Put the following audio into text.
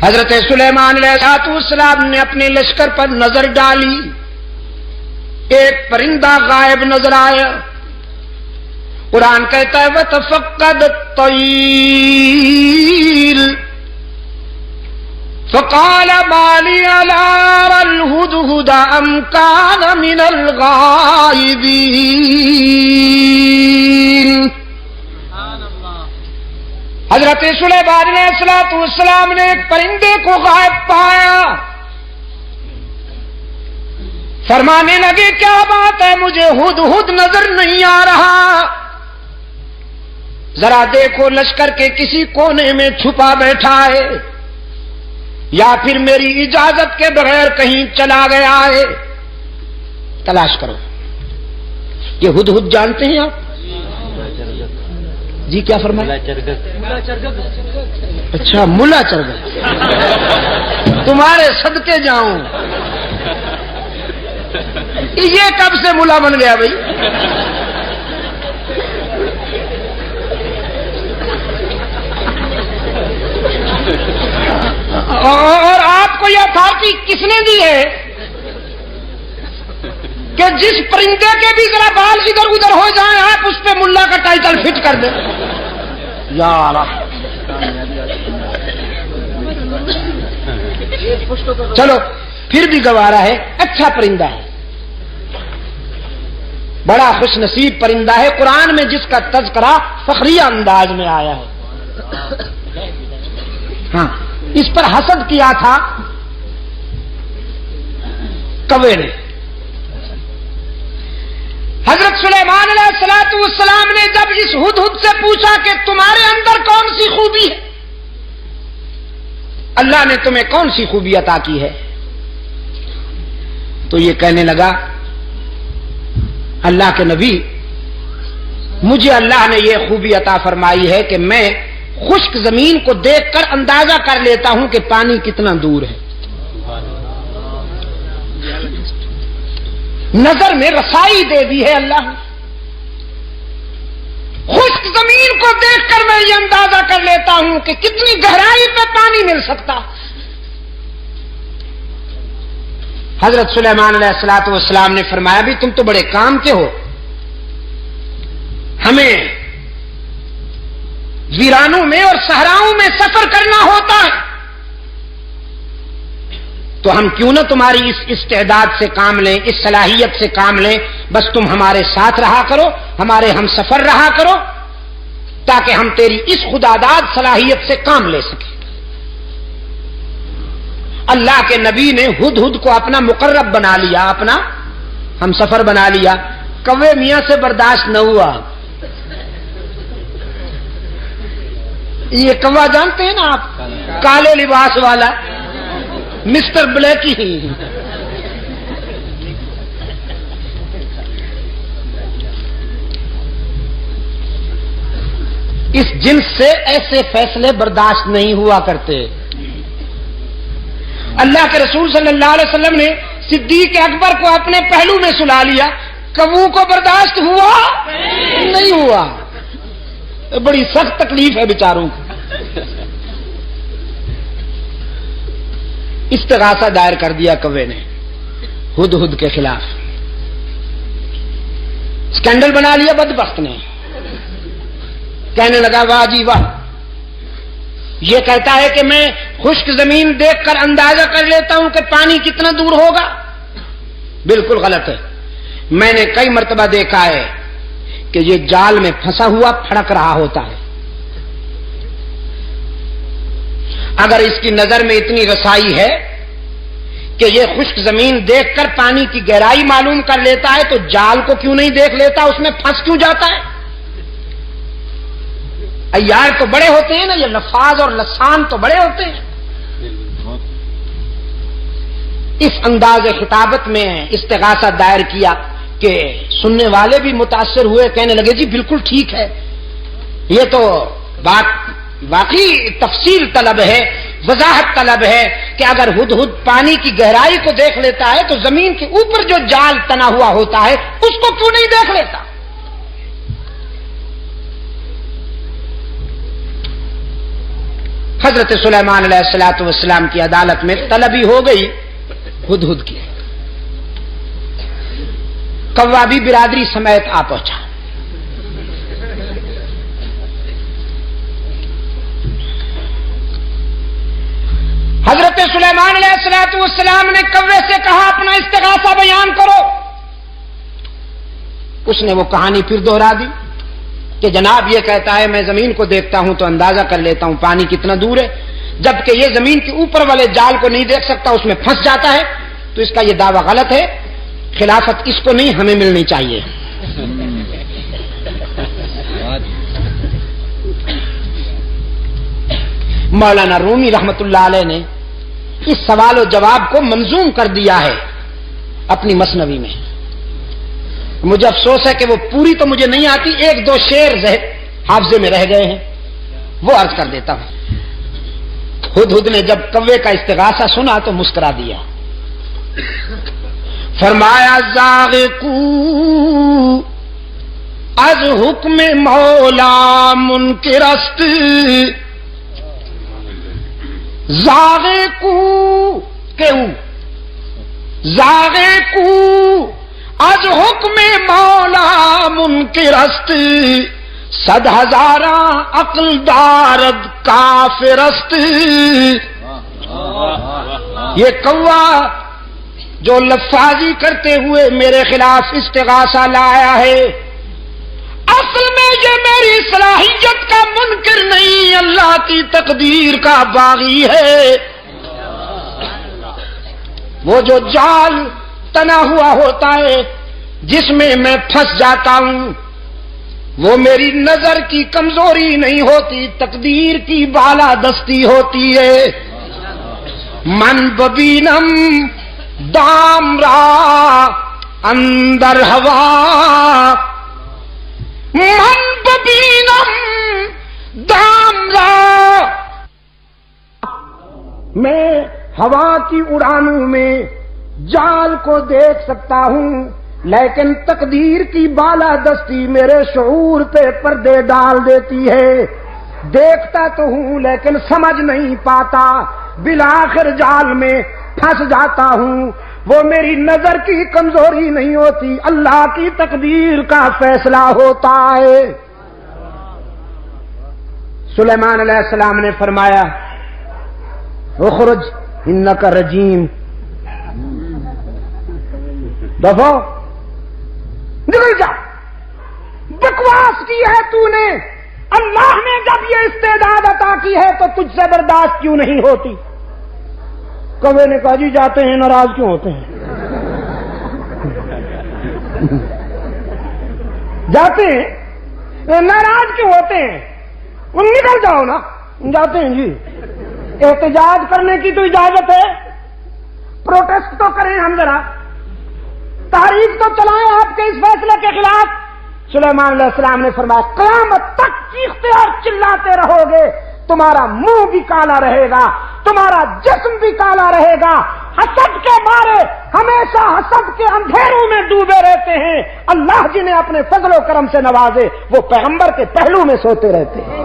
حضرت سلیمان علیہ السلام نے اپنے لشکر پر نظر ڈالی، ایک پرندہ غائب نظر آیا۔ قرآن کہتا ہے وَتَفَقَّدَ الطَّيْرَ فَقَالَ مَا لِي لَا أَرَى الْهُدْهُدَ أَمْ كَانَ مِنَ الْغَائِبِينَ۔ حضرت سلیمان علیہ السلام نے ایک پرندے کو غائب پایا، فرمانے لگے کیا بات ہے، مجھے ہدہد نظر نہیں آ رہا، ذرا دیکھو لشکر کے کسی کونے میں چھپا بیٹھا ہے یا پھر میری اجازت کے بغیر کہیں چلا گیا ہے، تلاش کرو۔ یہ ہدہد جانتے ہیں آپ؟ جی کیا فرمایا؟ اچھا ملا چرگت، تمہارے صدقے جاؤں، یہ کب سے ملا بن گیا بھائی؟ اور آپ کو یہ اتھارٹی کس نے دی ہے کہ جس پرندے کے بھی ذرا بال ادھر ادھر ہو جائیں آپ اس پہ ملا کا ٹائٹل فٹ کر دیں؟ یار چلو پھر بھی گوارا ہے، اچھا پرندہ ہے، بڑا خوش نصیب پرندہ ہے، قرآن میں جس کا تذکرہ فخریہ انداز میں آیا ہے۔ ہاں اس پر حسد کیا تھا کوے نے۔ حضرت سلیمان علیہ السلام نے جب اس ہدہد سے پوچھا کہ تمہارے اندر کون سی خوبی ہے، اللہ نے تمہیں کون سی خوبی عطا کی ہے، تو یہ کہنے لگا اللہ کے نبی مجھے اللہ نے یہ خوبی عطا فرمائی ہے کہ میں خشک زمین کو دیکھ کر اندازہ کر لیتا ہوں کہ پانی کتنا دور ہے، نظر میں رسائی دے دی ہے اللہ نے، خشک زمین کو دیکھ کر میں یہ اندازہ کر لیتا ہوں کہ کتنی گہرائی پہ پانی مل سکتا۔ حضرت سلیمان علیہ السلام نے فرمایا بھی تم تو بڑے کام کے ہو، ہمیں ویرانوں میں اور صحراؤں میں سفر کرنا ہوتا ہے، تو ہم کیوں نہ تمہاری اس استعداد سے کام لیں، اس صلاحیت سے کام لیں، بس تم ہمارے ساتھ رہا کرو، ہمارے ہم سفر رہا کرو، تاکہ ہم تیری اس خداداد صلاحیت سے کام لے سکیں۔ اللہ کے نبی نے ہدہد کو اپنا مقرب بنا لیا، اپنا ہم سفر بنا لیا، کوے میاں سے برداشت نہ ہوا۔ یہ کوا جانتے ہیں نا آپ، کالے لباس والا مسٹر بلیکی ہی، اس جنس سے ایسے فیصلے برداشت نہیں ہوا کرتے۔ اللہ کے رسول صلی اللہ علیہ وسلم نے صدیق اکبر کو اپنے پہلو میں سلا لیا، کبو کو برداشت ہوا نہیں ہوا، بڑی سخت تکلیف ہے بیچاروں کو۔ استغاثہ دائر کر دیا کوے نے ہدہد کے خلاف، اسکینڈل بنا لیا بدبخت نے، کہنے لگا واہ جی واہ، یہ کہتا ہے کہ میں خشک زمین دیکھ کر اندازہ کر لیتا ہوں کہ پانی کتنا دور ہوگا، بالکل غلط ہے۔ میں نے کئی مرتبہ دیکھا ہے کہ یہ جال میں پھنسا ہوا پھڑک رہا ہوتا ہے، اگر اس کی نظر میں اتنی رسائی ہے کہ یہ خشک زمین دیکھ کر پانی کی گہرائی معلوم کر لیتا ہے تو جال کو کیوں نہیں دیکھ لیتا، اس میں پھنس کیوں جاتا ہے؟ عیار تو بڑے ہوتے ہیں نا، یہ لفاظ اور لسان تو بڑے ہوتے ہیں۔ اس انداز خطابت میں استغاثہ دائر کیا کہ سننے والے بھی متاثر ہوئے، کہنے لگے جی بالکل ٹھیک ہے، یہ تو بات واقعی تفصیل طلب ہے، وضاحت طلب ہے کہ اگر ہدہد پانی کی گہرائی کو دیکھ لیتا ہے تو زمین کے اوپر جو جال تنا ہوا ہوتا ہے اس کو کیوں نہیں دیکھ لیتا؟ حضرت سلیمان علیہ الصلوۃ والسلام کی عدالت میں طلبی ہو گئی ہدہد کی. کوا بھی برادری سمیت آ پہنچا. حضرت سلیمان علیہ الصلوۃ والسلام نے کوے سے کہا اپنا استغاثہ بیان کرو. اس نے وہ کہانی پھر دوہرا دی کہ جناب یہ کہتا ہے میں زمین کو دیکھتا ہوں تو اندازہ کر لیتا ہوں پانی کتنا دور ہے، جبکہ یہ زمین کے اوپر والے جال کو نہیں دیکھ سکتا، اس میں پھنس جاتا ہے. تو اس کا یہ دعویٰ غلط ہے، خلافت اس کو نہیں ہمیں ملنی چاہیے. مولانا رومی رحمت اللہ علیہ نے اس سوال و جواب کو منظوم کر دیا ہے اپنی مثنوی میں. مجھے افسوس ہے کہ وہ پوری تو مجھے نہیں آتی، ایک دو شعر حافظے میں رہ گئے ہیں، وہ عرض کر دیتا ہوں. ہدہد نے جب کوے کا استغاثہ سنا تو مسکرا دیا. فرمایا زاغقو از حکم مولا منکرست، زاغقو کیوں زاغقو از حکم مولا منکرست، صد ہزاراں عقل دارد کافرست. یہ کوا جو لفاظی کرتے ہوئے میرے خلاف استغاثہ لایا ہے، اصل میں یہ میری صلاحیت کا منکر نہیں، اللہ کی تقدیر کا باغی ہے. وہ جو جال تنا ہوا ہوتا ہے جس میں میں پھنس جاتا ہوں، وہ میری نظر کی کمزوری نہیں ہوتی، تقدیر کی بالا دستی ہوتی ہے. من ببینم دام را اندر ہوا، من ببینم دام را، میں ہوا کی اڑانوں میں جال کو دیکھ سکتا ہوں، لیکن تقدیر کی بالا دستی میرے شعور پہ پردے ڈال دیتی ہے. دیکھتا تو ہوں لیکن سمجھ نہیں پاتا، بالآخر جال میں پھنس جاتا ہوں. وہ میری نظر کی کمزوری نہیں ہوتی، اللہ کی تقدیر کا فیصلہ ہوتا ہے. سلیمان علیہ السلام نے فرمایا اخرج انک رجیم، دفعہ نکل جا، بکواس کی ہے تو نے. اللہ نے جب یہ استعداد عطا کی ہے تو تجھ سے برداشت کیوں نہیں ہوتی؟ کوے نے کہا جی جاتے ہیں، ناراض کیوں ہوتے ہیں؟ جاتے ہیں ناراض کیوں ہوتے ہیں؟ نکل جاؤ نا. جاتے ہیں جی. احتجاج کرنے کی تو اجازت ہے، پروٹیسٹ تو کریں ہم ذرا، تحریک تو چلائیں آپ کے اس فیصلے کے خلاف. سلیمان علیہ السلام نے فرمایا قیامت تک چیختے اور چلاتے رہو گے، تمہارا منہ بھی کالا رہے گا، تمہارا جسم بھی کالا رہے گا. حسد کے مارے ہمیشہ حسد کے اندھیروں میں ڈوبے رہتے ہیں. اللہ جنہیں اپنے فضل و کرم سے نوازے وہ پیغمبر کے پہلو میں سوتے رہتے ہیں.